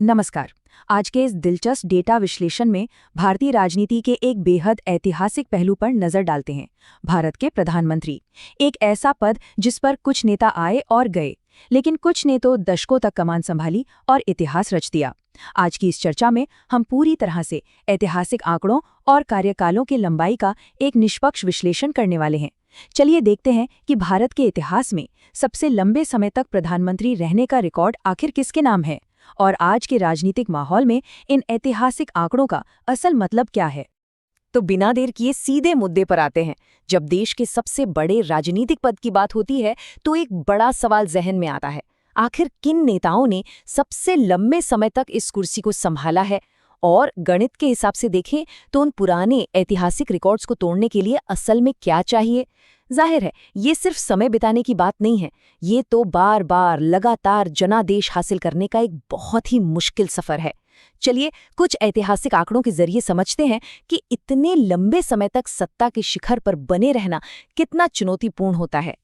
नमस्कार। आज के इस दिलचस्प डेटा विश्लेषण में भारतीय राजनीति के एक बेहद ऐतिहासिक पहलू पर नजर डालते हैं। भारत के प्रधानमंत्री, एक ऐसा पद जिस पर कुछ नेता आए और गए, लेकिन कुछ ने तो दशकों तक कमान संभाली और इतिहास रच दिया। आज की इस चर्चा में हम पूरी तरह से ऐतिहासिक आंकड़ों और कार्यकालों की लंबाई का एक निष्पक्ष विश्लेषण करने वाले हैं। चलिए देखते हैं कि भारत के इतिहास में सबसे लंबे समय तक प्रधानमंत्री रहने का रिकॉर्ड आखिर किसके नाम है, और आज के राजनीतिक माहौल में इन ऐतिहासिक आंकड़ों का असल मतलब क्या है। तो बिना देर किए सीधे मुद्दे पर आते हैं। जब देश के सबसे बड़े राजनीतिक पद की बात होती है तो एक बड़ा सवाल जहन में आता है, आखिर किन नेताओं ने सबसे लंबे समय तक इस कुर्सी को संभाला है। और गणित के हिसाब से देखें तो उन पुराने ऐतिहासिक रिकॉर्ड्स को तोड़ने के लिए असल में क्या चाहिए। जाहिर है, ये सिर्फ समय बिताने की बात नहीं है, ये तो बार बार लगातार जनादेश हासिल करने का एक बहुत ही मुश्किल सफर है। चलिए कुछ ऐतिहासिक आंकड़ों के जरिए समझते हैं कि इतने लंबे समय तक सत्ता के शिखर पर बने रहना कितना चुनौतीपूर्ण होता है।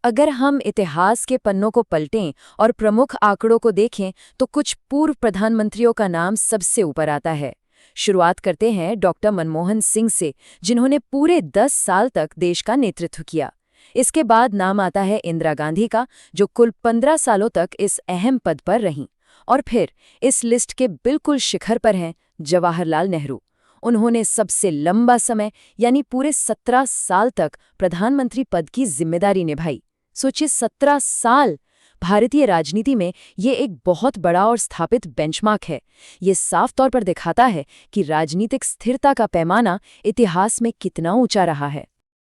अगर हम इतिहास के पन्नों को पलटें और प्रमुख आंकड़ों को देखें तो कुछ पूर्व प्रधानमंत्रियों का नाम सबसे ऊपर आता है। शुरुआत करते हैं डॉक्टर मनमोहन सिंह से, जिन्होंने पूरे 10 साल तक देश का नेतृत्व किया। इसके बाद नाम आता है इंदिरा गांधी का, जो कुल 15 सालों तक इस अहम पद पर रहीं। और फिर इस लिस्ट के बिल्कुल शिखर पर हैं जवाहरलाल नेहरू। उन्होंने सबसे लंबा समय यानी पूरे 17 साल तक प्रधानमंत्री पद की जिम्मेदारी निभाई। सोचिए, 17 साल! भारतीय राजनीति में ये एक बहुत बड़ा और स्थापित बेंचमार्क है। ये साफ तौर पर दिखाता है कि राजनीतिक स्थिरता का पैमाना इतिहास में कितना ऊंचा रहा है।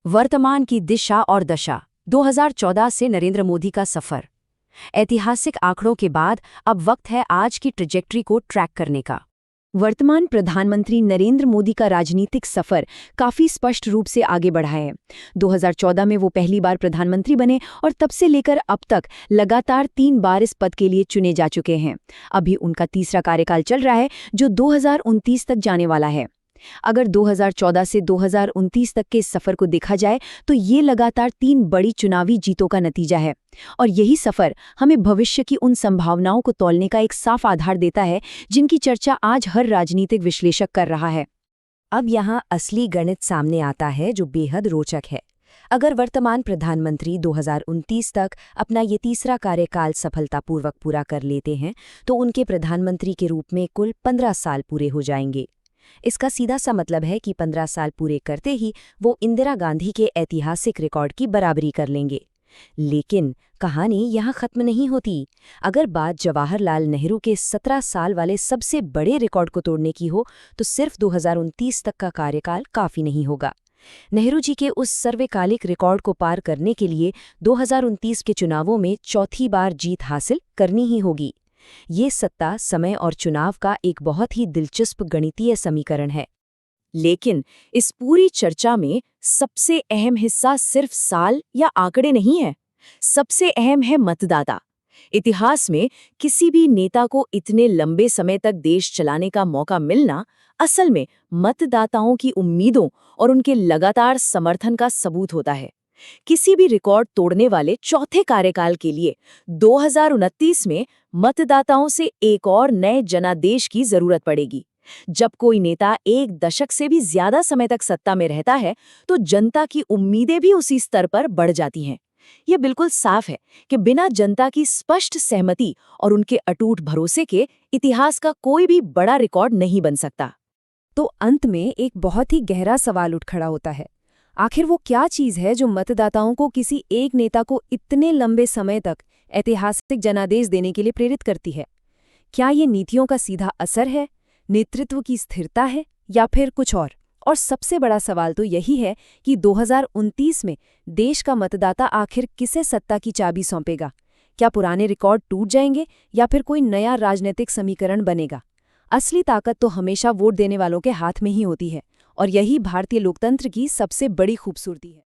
वर्तमान की दिशा और दशा। 2014 से नरेंद्र मोदी का सफर। ऐतिहासिक आंकड़ों के बाद अब वक्त है आज की ट्रैजेक्टरी को ट्रैक करने का। वर्तमान प्रधानमंत्री नरेंद्र मोदी का राजनीतिक सफर काफी स्पष्ट रूप से आगे बढ़ा है। 2014 में वो पहली बार प्रधानमंत्री बने और तब से लेकर अब तक लगातार 3 बार इस पद के लिए चुने जा चुके हैं। अभी उनका तीसरा कार्यकाल चल रहा है, जो 2029 तक जाने वाला है। अगर 2014 से 2029 तक के इस सफर को देखा जाए तो ये लगातार 3 बड़ी चुनावी जीतों का नतीजा है। और यही सफर हमें भविष्य की उन संभावनाओं को तौलने का एक साफ आधार देता है, जिनकी चर्चा आज हर राजनीतिक विश्लेषक कर रहा है। अब यहाँ असली गणित सामने आता है, जो बेहद रोचक है। अगर वर्तमान प्रधानमंत्री 2029 तक अपना ये तीसरा कार्यकाल सफलतापूर्वक पूरा कर लेते हैं तो उनके प्रधानमंत्री के रूप में कुल 15 साल पूरे हो जाएंगे। इसका सीधा सा मतलब है कि 15 साल पूरे करते ही वो इंदिरा गांधी के ऐतिहासिक रिकॉर्ड की बराबरी कर लेंगे। लेकिन कहानी यहाँ खत्म नहीं होती। अगर बात जवाहरलाल नेहरू के 17 साल वाले सबसे बड़े रिकॉर्ड को तोड़ने की हो तो सिर्फ 2029 तक का कार्यकाल काफी नहीं होगा। नेहरू जी के उस सर्वकालिक रिकॉर्ड को पार करने के लिए 2029 के चुनावों में चौथी बार जीत हासिल करनी ही होगी। ये सत्ता, समय और चुनाव का एक बहुत ही दिलचस्प गणितीय समीकरण है। लेकिन इस पूरी चर्चा में सबसे अहम हिस्सा सिर्फ साल या आंकड़े नहीं है। सबसे अहम है मतदाता। इतिहास में किसी भी नेता को इतने लंबे समय तक देश चलाने का मौका मिलना असल में मतदाताओं की उम्मीदों और उनके लगातार समर्थन का सबूत होता है। किसी भी रिकॉर्ड तोड़ने वाले चौथे कार्यकाल के लिए 2029 में मतदाताओं से एक और नए जनादेश की जरूरत पड़ेगी। जब कोई नेता एक दशक से भी ज्यादा समय तक सत्ता में रहता है तो जनता की उम्मीदें भी उसी स्तर पर बढ़ जाती हैं। यह बिल्कुल साफ है कि बिना जनता की स्पष्ट सहमति और उनके अटूट भरोसे के इतिहास का कोई भी बड़ा रिकॉर्ड नहीं बन सकता। तो अंत में एक बहुत ही गहरा सवाल उठ खड़ा होता है, आखिर वो क्या चीज़ है जो मतदाताओं को किसी एक नेता को इतने लंबे समय तक ऐतिहासिक जनादेश देने के लिए प्रेरित करती है? क्या ये नीतियों का सीधा असर है, नेतृत्व की स्थिरता है, या फिर कुछ और? और सबसे बड़ा सवाल तो यही है कि 2029 में देश का मतदाता आखिर किसे सत्ता की चाबी सौंपेगा? क्या पुराने रिकॉर्ड टूट जाएंगे या फिर कोई नया राजनीतिक समीकरण बनेगा? असली ताकत तो हमेशा वोट देने वालों के हाथ में ही होती है, और यही भारतीय लोकतंत्र की सबसे बड़ी खूबसूरती है।